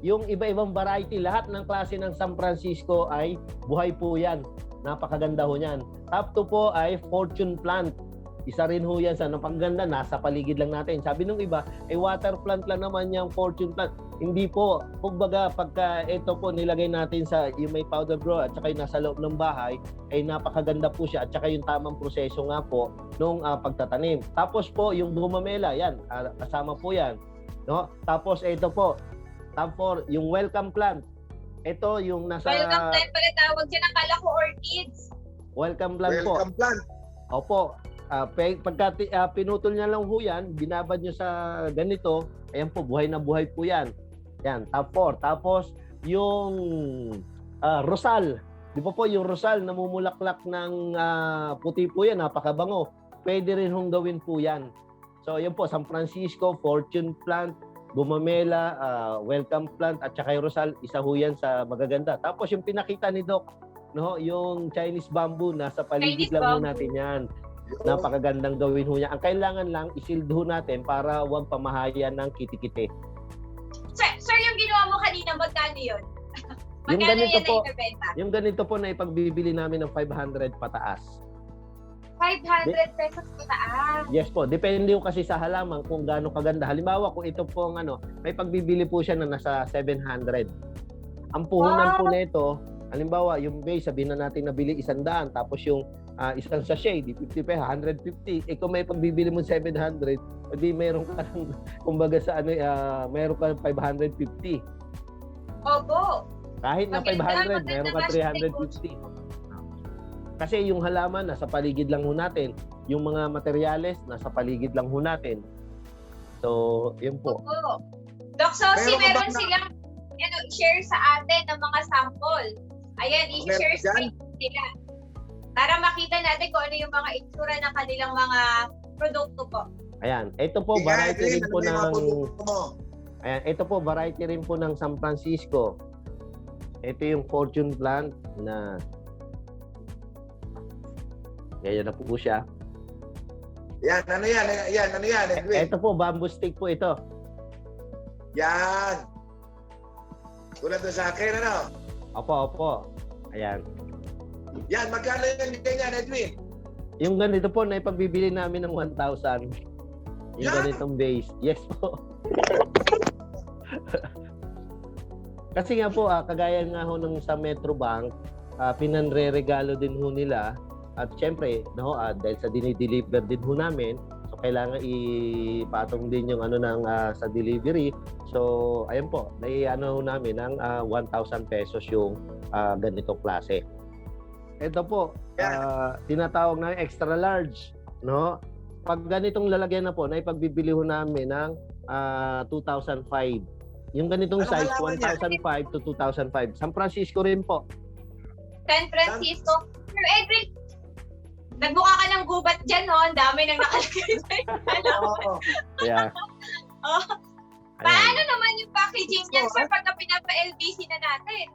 Speaker 6: Yung iba-ibang variety, lahat ng klase ng San Francisco ay buhay po yan. Napakaganda ho yan. Top 2 po ay fortune plant. Isa rin ho yan sa napaganda, nasa paligid lang natin. Sabi nung iba, water plant lang naman yung fortune plant. Hindi po. Kumbaga, pagka ito po nilagay natin sa yung may powder grow at saka yung nasa loob ng bahay, ay napakaganda po siya at saka yung tamang proseso nga po nung pagtatanim. Tapos po, yung gumamela, yan, kasama po yan. No? Tapos ito po, top 4, yung welcome plant. Ito yung nasa...
Speaker 5: Welcome plant pala tawag dyan, akala ko orchids.
Speaker 6: Welcome plant po.
Speaker 2: Welcome plant.
Speaker 6: Opo. Pagka pinutol niya lang ho yan, binabad niyo sa ganito, ayan po, buhay na buhay po yan. Yan, top 4. Tapos, yung rosal. Di ba po, yung rosal, namumulaklak ng puti po yan, napakabango. Pwede rin hong gawin po yan. So, yun po, San Francisco, fortune plant, gumamela, welcome plant, at saka yung rosal, isa ho yan sa magaganda. Tapos, yung pinakita ni Doc, no, yung Chinese bamboo, nasa paligid
Speaker 5: Chinese
Speaker 6: lang ho
Speaker 5: bamboo.
Speaker 6: natin yan. Napakagandang gawin ho niya. Ang kailangan lang, isildo natin para wag pamahayan ng kitikite.
Speaker 5: yung ginawa mo kanina, magkano yun?
Speaker 6: Yung
Speaker 5: Magkano
Speaker 6: ganito
Speaker 5: yan
Speaker 6: po,
Speaker 5: na ibebenta?
Speaker 6: yung ganito po na ipagbibili namin ng 500 pataas.
Speaker 5: 500 pesos pataas.
Speaker 6: Yes po, depende po kasi sa halaman kung gaano kaganda. Halimbawa, kung ito po ang may pagbibili po siya na nasa 700. Ang puhunan po nito, halimbawa, yung base, sabihin na natin nabili 100, tapos yung isang sachet, di 50 pesos, 150. Kung may pagbibili mo 700, edi meron ka ng, kumbaga sa meron ka 550.
Speaker 5: Opo.
Speaker 6: Kahit na 500,
Speaker 5: Maganda,
Speaker 6: meron ka
Speaker 5: maganda
Speaker 6: 350. Kasi yung halaman nasa paligid lang ho natin, yung mga materyales nasa paligid lang ho natin. So, yun po.
Speaker 5: Opo. Doc Sosi,
Speaker 2: Meron ka ba
Speaker 5: meron silang share sa atin ng mga sample. Ayan, i-share
Speaker 2: Meron
Speaker 5: screen nila. Para makita natin kung ano yung mga itsura ng kanilang mga produkto po.
Speaker 6: Ayan, ito po
Speaker 2: Sige,
Speaker 6: variety
Speaker 2: Edwin,
Speaker 6: rin po
Speaker 2: ano yung mga
Speaker 6: ng
Speaker 2: produkto mo?
Speaker 6: Ayan, ito po variety rin po ng San Francisco. Ito yung Fortune plant na ganyan na po siya.
Speaker 2: Yan, ano yan? Yan, ano yan, Edwin?
Speaker 6: Ito po, bamboo stick po ito.
Speaker 2: Yan. Tulad doon sa akin, ano?
Speaker 6: Opo. Ayan.
Speaker 2: Yan, magkano yan ganyan, Edwin?
Speaker 6: Yung ganito po na ipagbibili namin ng 1,000. Yung
Speaker 2: Yan!
Speaker 6: ganitong base. Yes po. Kasi nga po, kagaya nga ho ng sa Metrobank, pinanre-regalo din ho nila. At syempre, dahil sa dinideliver din ho namin, so kailangan ipatong din yung sa delivery. So, ayun po, naiano ho namin ng 1,000 pesos yung ganitong klase. Ito po, tinatawag na extra large, no? Pag ganitong lalagyan na po, naipagbibili ho namin ng 2,005. Yung ganitong
Speaker 2: Anong
Speaker 6: size,
Speaker 2: halaman
Speaker 6: 1,005 to 2,005. San Francisco rin po.
Speaker 5: San Francisco. Sir Edwin, nagmukha ka ng gubat dyan, no? Ang dami nang nakalagay sa'yo.
Speaker 2: Oo.
Speaker 6: Yeah.
Speaker 5: Oh. Paano naman yung packaging niyan, sir, pagka pinapa-LBC na natin?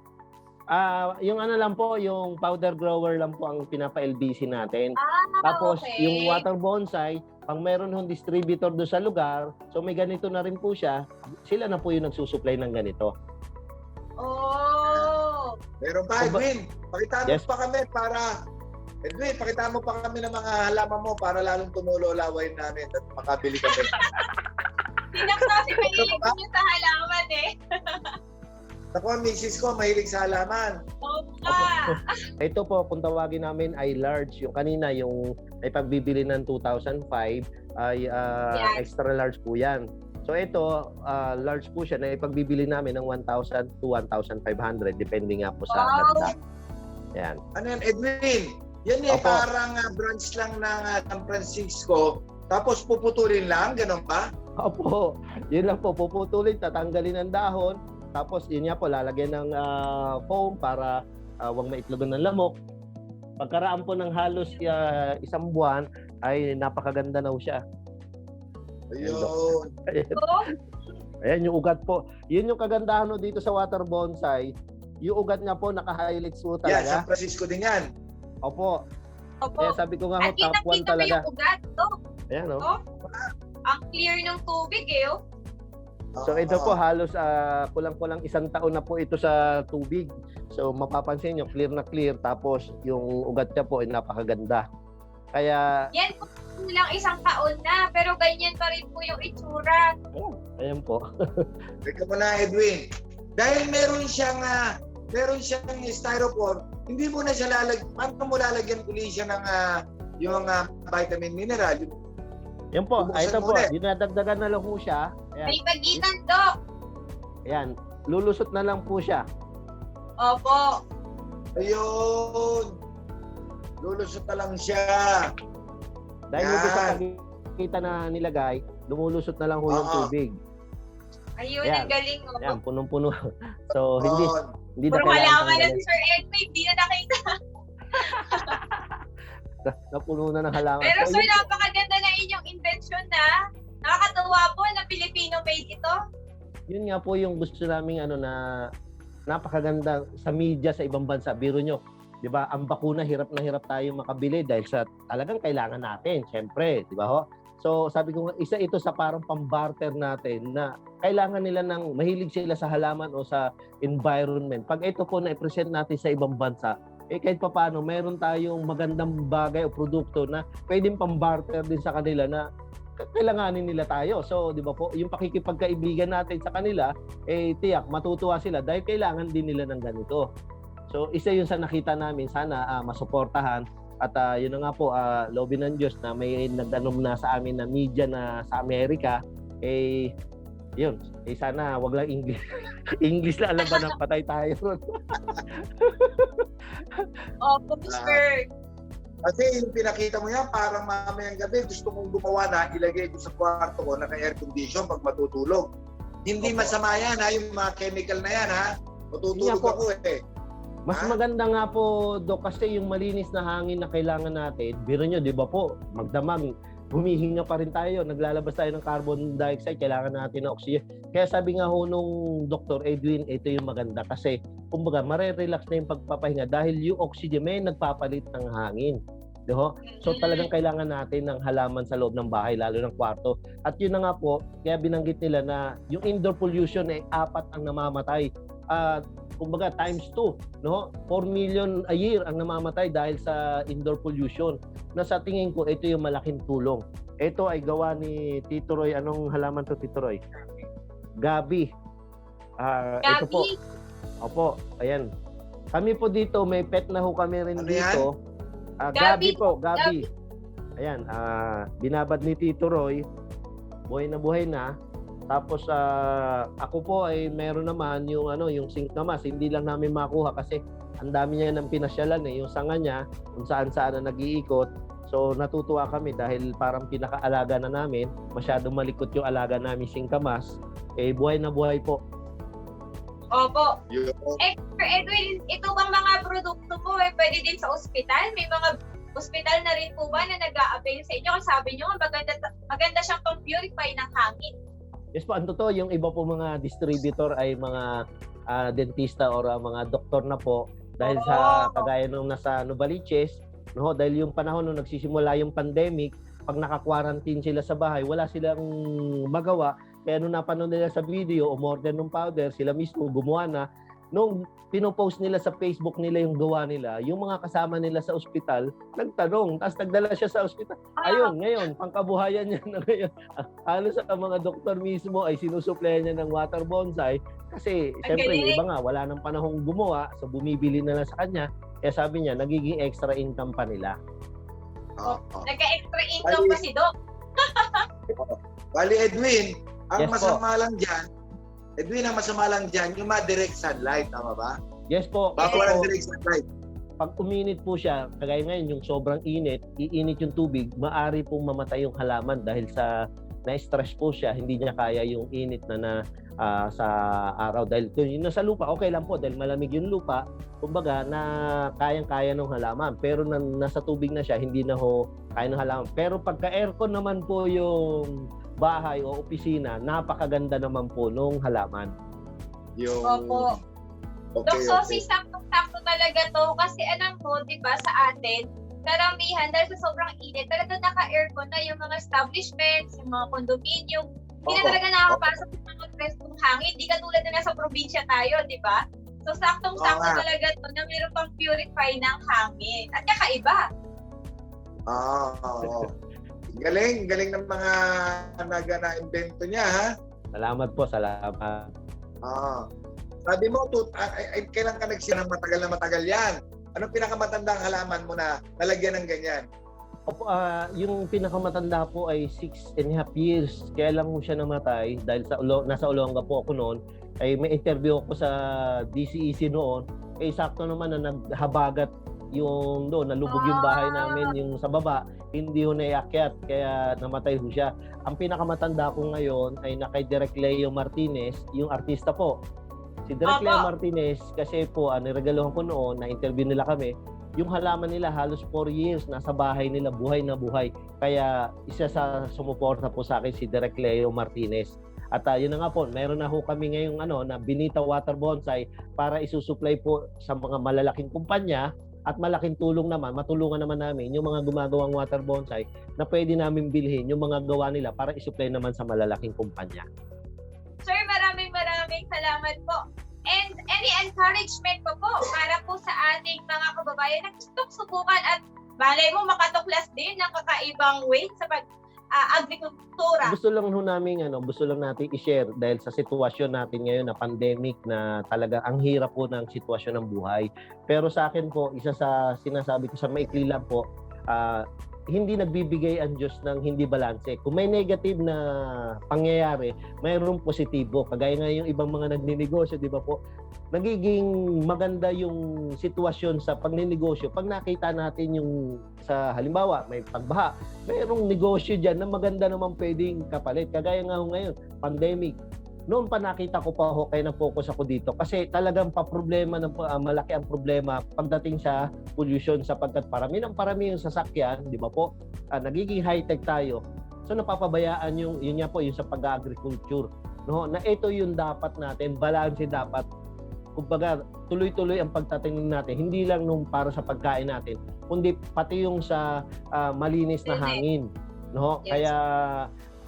Speaker 6: Yung lang po, yung powder grower lang po ang pinapa-LBC natin. Tapos,
Speaker 5: okay.
Speaker 6: yung water bonsai, pag meron hong distributor doon sa lugar, so may ganito na rin po siya, sila na po yung nagsusupply ng ganito.
Speaker 5: Oh.
Speaker 2: Meron pa, Edwin. Pakita mo
Speaker 6: Yes.
Speaker 2: pa kami para... Edwin, pakita mo pa kami ng mga halaman mo para lalong tumulo laway namin at makabili kami.
Speaker 5: Sinaksasin, mahilig nyo sa halaman eh.
Speaker 2: Ako, ang misis ko, mahilig sa halaman.
Speaker 5: Oo ka.
Speaker 6: Ito po, kung tawagin namin ay large. Yung kanina, yung ay pagbibili ng 2,005 ay extra large po yan. So ito, large po siya na ipagbibili namin ng 1,000 to 1,500 depende nga po sa ganda. Yan.
Speaker 2: Ano yan, Edwin? Yan
Speaker 6: Opo.
Speaker 2: parang branch lang ng San Francisco. Tapos puputulin lang, ganun ba?
Speaker 6: Opo, yun lang po, puputulin, tatanggalin ang dahon, tapos yun nga po, lalagyan ng foam para huwag maitlogan ng lamok. Pagkaraan po ng halos isang buwan, ay napakaganda na po siya.
Speaker 2: Ayun.
Speaker 6: Ayan yung ugat po. Yun yung kagandahan no, dito sa water bonsai. Yung ugat nga po, naka-highlights po
Speaker 2: Yan,
Speaker 6: talaga.
Speaker 2: San Francisco din yan.
Speaker 6: Opo.
Speaker 5: Opo.
Speaker 6: Kaya sabi ko nga ho,
Speaker 5: At
Speaker 6: top 1
Speaker 5: kita-kita mo
Speaker 6: talaga.
Speaker 5: yung ugat, no?
Speaker 6: Ayan o.
Speaker 5: Oh. Ang clear ng tubig eh, oh.
Speaker 6: So ito po halos kulang-kulang isang taon na po ito sa tubig. So mapapansin nyo, clear na clear. Tapos yung ugat niya po ay napakaganda. Kaya,
Speaker 5: Yan po lang isang taon na, pero ganyan pa rin po yung itsura.
Speaker 6: ayan po.
Speaker 2: Teka mo na, Edwin. Dahil meron siyang styrofoam, hindi mo na siya paano mo lalagyan uli siya ng yung vitamin mineral?
Speaker 6: Yan po,
Speaker 2: Bubuksan
Speaker 6: ito
Speaker 2: mo
Speaker 6: po,
Speaker 2: ulit.
Speaker 6: dinadagdagan na lang po siya. Ayan,
Speaker 5: May pagitan, Dok.
Speaker 6: ayan, lulusot na lang po siya.
Speaker 5: Opo.
Speaker 2: Ayun. Lulusot na lang siya.
Speaker 6: Dahil
Speaker 2: Yan.
Speaker 6: dito sa pagkita na nilagay, lumulusot na lang po yung
Speaker 2: Oo.
Speaker 6: tubig.
Speaker 5: Ayun,
Speaker 6: Ayan.
Speaker 5: ang galing, oh.
Speaker 6: Ayan, punong-puno. So, hindi na
Speaker 5: Puro
Speaker 6: kailangan
Speaker 5: halaman na
Speaker 6: tanggalin.
Speaker 5: si Sir Edwin, hindi na nakita.
Speaker 6: Napuno na ng halaman.
Speaker 5: Pero
Speaker 6: So,
Speaker 5: sir,
Speaker 6: yun po.
Speaker 5: napakaganda na inyong invention na. Nakakatuwa po na Filipino-made ito.
Speaker 6: Yun nga po yung gusto naming na napakaganda sa media sa ibang bansa. Biro nyo, 'di ba? Ang bakuna hirap na hirap tayong makabili dahil sa talagang kailangan natin, syempre, 'di ba ho? So sabi ko nga, isa ito sa parang pambarter natin na kailangan nila ng mahilig sila sa halaman o sa environment. Pag ito po na-present natin sa ibang bansa, kahit pa paano, meron tayong magandang bagay o produkto na pwedeng pambarter din sa kanila na kailanganin nila tayo. So, di ba po, yung pakikipagkaibigan natin sa kanila, tiyak, matutuwa sila dahil kailangan din nila ng ganito. So, isa yun sa nakita namin. Sana masuportahan. At yun na nga po, loobin ng Diyos na may nagdanom na sa amin na media na sa Amerika, yun, sana wag lang English. English na alam ba nang patay tayo.
Speaker 5: Opo, sir.
Speaker 2: Kasi yung pinakita mo yan, parang mamayang gabi, gusto kong gumawa na ilagay ko sa kwarto ko na air condition pag matutulog. Hindi masama yan ha, yung mga chemical na yan ha. Matutulog ako
Speaker 6: Mas maganda nga po, Dok, kasi yung malinis na hangin na kailangan natin, biro nyo, di ba po, magdamag, humihinga pa rin tayo, naglalabas tayo ng carbon dioxide, kailangan natin ng oxygen. Kaya sabi nga ho nung Dr. Edwin, ito yung maganda kasi kumbaga mare-relax na yung pagpapahinga dahil yung oxygen may nagpapalit ng hangin. Diho? So talagang kailangan natin ng halaman sa loob ng bahay, lalo ng kwarto. At yun na nga po, kaya binanggit nila na yung indoor pollution ay 4 ang namamatay. Kumbaga times 2, no? 4 million a year ang namamatay dahil sa indoor pollution. Na sa tingin ko, ito yung malaking tulong. Ito ay gawa ni Tito Roy. Anong halaman to, Tito Roy? Gabi. Ito po. Opo, ayan. Kami po dito, may pet na ho kami rin dito. Gabi po, Gabi. Ayan, binabad ni Tito Roy. Buhay na. Tapos ako po ay meron naman yung yung singkamas, hindi lang namin makuha kasi ang dami niya ng pinasyalan yung sanga niya kung saan-saan na nag-iikot. So natutuwa kami dahil parang pinakaalaga na namin, masyadong malikot yung alaga namin singkamas, buhay na buhay po.
Speaker 5: Opo. Sir Edwin, ito bang mga produkto po pwede din sa ospital? May mga ospital na rin po ba na nag-a-avail sa inyo? Kasi sabi nyo, maganda siyang pang-purify ng hangin.
Speaker 6: Yes po, ang totoo, yung iba po mga distributor ay mga dentista or mga doktor na po dahil sa kagaya nung nasa Novaliches, no, dahil yung panahon nung nagsisimula yung pandemic, pag naka-quarantine sila sa bahay, wala silang magawa. Kaya nung napanood nila sa video, umorder ng powder, sila mismo gumawa na. Nung pinopost nila sa Facebook nila yung gawa nila, yung mga kasama nila sa ospital, nagtanong, tapos nagdala siya sa ospital. Ayun, ngayon, pangkabuhayan niya na ngayon. Halos sa mga doktor mismo ay sinusuplayan niya ng water bonsai kasi siyempre yung iba nga, wala nang panahong gumawa, so bumibili na lang sa kanya. Kaya sabi niya, nagiging extra income pa nila.
Speaker 5: Nagka-extra income pa si Doc.
Speaker 2: Bali, Edwin, ang
Speaker 6: Yes,
Speaker 2: masama lang dyan, ang masama lang dyan, yung mga direct sunlight, tama ba?
Speaker 6: Yes po.
Speaker 2: Bawal ang direct sunlight.
Speaker 6: Pag uminit po siya, kagaya ngayon yung sobrang init, iinit yung tubig, maari pong mamatay yung halaman dahil sa na-stress po siya, hindi niya kaya yung init na sa araw. Dahil kung yun nasa lupa, okay lang po dahil malamig yung lupa, kumbaga na kayang-kaya ng halaman. Pero nasa tubig na siya, hindi na ho kaya ng halaman. Pero pagka aircon naman po yung bahay o opisina, napakaganda naman po nung halaman.
Speaker 5: Opo. Dok, so si sakto-sakto talaga to kasi alam mo, di ba, sa atin, karamihan dahil sa sobrang init, talaga naka-aircon na yung mga establishments, yung mga condominium. Hindi na talaga nakakapasok yung mga preskong hangin. Hindi katulad na nasa probinsya tayo, di ba? So saktong-sakto talaga to na mayroon pang purify ng hangin. At kakaiba.
Speaker 2: Galing ng mga na-invento niya, ha?
Speaker 6: Salamat po, salamat.
Speaker 2: Sabi mo, kailan ka nagsinang matagal yan? Anong pinakamatandang halaman mo na nalagyan ng ganyan?
Speaker 6: Opo, yung pinakamatanda po ay 6.5 years. Kaya lang po siya namatay dahil nasa Olonga po ako noon. Ay may interview ako sa DCEC noon. Sakto naman na naghabagat yung doon, nalubog yung bahay namin, yung sa baba, hindi ho naiakyat, kaya namatay ho siya. Ang pinakamatanda ko ngayon ay kay Direk Leo Martinez, yung artista po. Si Direk Leo Martinez, kasi po, niregaluhan ko noon, na-interview nila kami, yung halaman nila halos 4 years, nasa bahay nila, buhay na buhay. Kaya isa sa sumuporta po sa akin si Direk Leo Martinez. At yun na nga po, meron na ho kami ngayong na Binita Water Bonsai para isusupply po sa mga malalaking kumpanya at malaking tulong naman, matulungan naman namin yung mga gumagawang water bonsai na pwede namin bilhin yung mga gawa nila para isupply naman sa malalaking kumpanya.
Speaker 5: Sir, maraming salamat po. And any encouragement po para po sa ating mga kababayan na gustong subukan at balay mo makatuklas din ng kakaibang way sa agrikultura.
Speaker 6: Gusto lang natin i-share dahil sa sitwasyon natin ngayon na pandemic na talaga ang hirap po ng sitwasyon ng buhay. Pero sa akin po, isa sa sinasabi ko sa maikli lang po, hindi nagbibigay ang Diyos ng hindi balanse. Kung may negative na pangyayari, mayroong positibo. Kagaya nga yung ibang mga nagninegosyo, di ba po? Nagiging maganda yung sitwasyon sa pagninegosyo. Pag nakita natin yung sa halimbawa, may pagbaha, mayroong negosyo dyan na maganda naman pwedeng kapalit. Kagaya nga ngayon, pandemic. Noon pa nakita ko pa kaya na-focus ako dito kasi talagang malaki ang problema pagdating sa pollution sapagkat parami yung sasakyan, di ba po? Nagiging high-tech tayo. So napapabayaan yun nga po yung sa pag-agriculture. No? Na ito yung dapat natin, balance dapat. Kumbaga, tuloy-tuloy ang pagtatingin natin, hindi lang nung para sa pagkain natin, kundi pati yung sa malinis na hangin. No?
Speaker 5: Yes.
Speaker 6: Kaya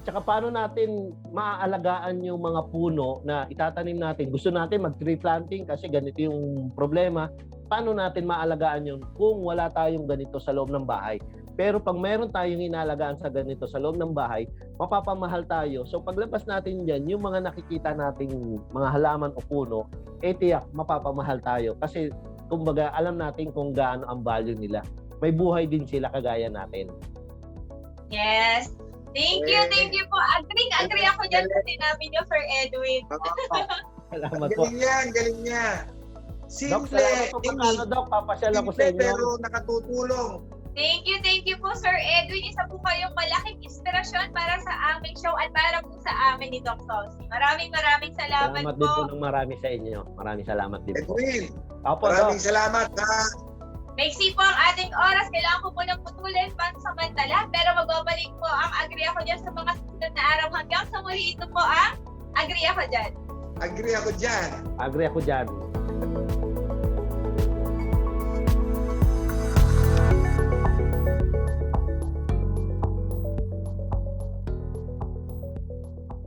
Speaker 6: tsaka paano natin maaalagaan yung mga puno na itatanim natin? Gusto natin mag-tree planting kasi ganito yung problema. Paano natin maalagaan yun kung wala tayong ganito sa loob ng bahay? Pero pag mayroon tayong inaalagaan sa ganito sa loob ng bahay, mapapamahal tayo. So paglabas natin dyan, yung mga nakikita nating mga halaman o puno, tiyak, mapapamahal tayo. Kasi kumbaga alam natin kung gaano ang value nila. May buhay din sila kagaya natin.
Speaker 5: Yes. Thank you po. Agree ako dyan sa sinabi niyo, Sir Edwin.
Speaker 6: Salamat po.
Speaker 2: Galing niya.
Speaker 6: Doc,
Speaker 2: Simple,
Speaker 6: salamat po Doc. Papasyal ako sa inyo.
Speaker 2: pero nakatutulong.
Speaker 5: Thank you po, Sir Edwin. Isa po kayong malaking inspirasyon para sa aming show at para po sa amin ni Doc Sosi. Maraming salamat
Speaker 6: Salamat din
Speaker 5: po.
Speaker 6: po ng marami sa inyo. Maraming salamat din po.
Speaker 2: Edwin,
Speaker 6: Opo, Doc.
Speaker 2: maraming salamat ha.
Speaker 5: Maiksi po ang ating oras. Kailangan ko po ng putulin pansamantala. Pero magbabalik po ang Agree Ako Dyan sa mga susunod na araw. Hanggang sa muli, ito po ang Agree Ako Dyan.
Speaker 2: Agree ako dyan.
Speaker 6: Agree ako dyan.